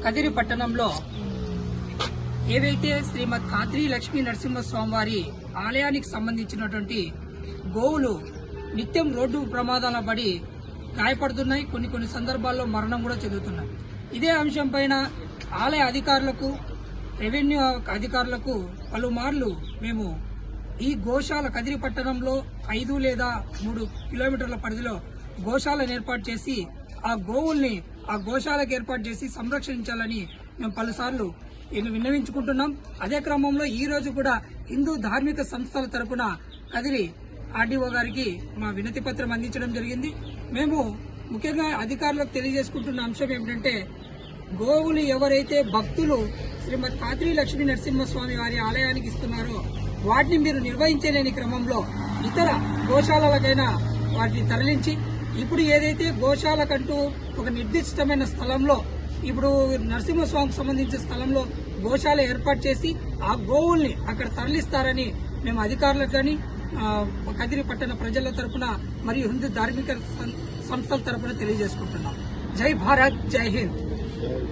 కదిరి పట్టణంలో ఏవైతే శ్రీమద్ ఖాద్రి లక్ష్మీ నరసింహస్వామి వారి ఆలయానికి సంబంధించినటువంటి గోవులు నిత్యం రోడ్డు ప్రమాదాల పడి గాయపడుతున్నాయి. కొన్ని సందర్భాల్లో మరణం కూడా చెందుతున్నాయి. ఇదే అంశం పైన ఆలయ అధికారులకు, రెవెన్యూ అధికారులకు పలుమార్లు మేము ఈ గోశాల కదిరి పట్టణంలో 5 లేదా 3 కిలోమీటర్ల పరిధిలో గోశాలను ఏర్పాటు చేసి ఆ గోవుల్ని ఆ గోశాలకు ఏర్పాటు చేసి సంరక్షించాలని మేము పలుసార్లు విన్నవించుకుంటున్నాం. అదే క్రమంలో ఈ రోజు కూడా హిందూ ధార్మిక సంస్థల తరపున కదిరి ఆర్డీఓ గారికి మా వినతి పత్రం అందించడం జరిగింది. మేము ముఖ్యంగా అధికారులకు తెలియజేసుకుంటున్న అంశం ఏమిటంటే, గోవులు ఎవరైతే భక్తులు శ్రీమద్ ఖాద్రి లక్ష్మీ నరసింహస్వామి వారి ఆలయానికి ఇస్తున్నారో వాటిని మీరు నిర్వహించలేని క్రమంలో ఇతర గోశాలకైనా వాటిని తరలించి, ఇప్పుడు ఏదైతే గోశాలకంటూ ఒక నిర్దిష్టమైన స్థలంలో, ఇప్పుడు నరసింహస్వామికి సంబంధించిన స్థలంలో గోశాల ఏర్పాటు చేసి ఆ గోవుల్ని అక్కడ తరలిస్తారని మేము అధికారులకు కానీ కదిరి పట్టణ ప్రజల తరపున మరియు హిందూ ధార్మిక సంస్థల తరపున తెలియజేసుకుంటున్నాం. జై భారత్, జై హింద్.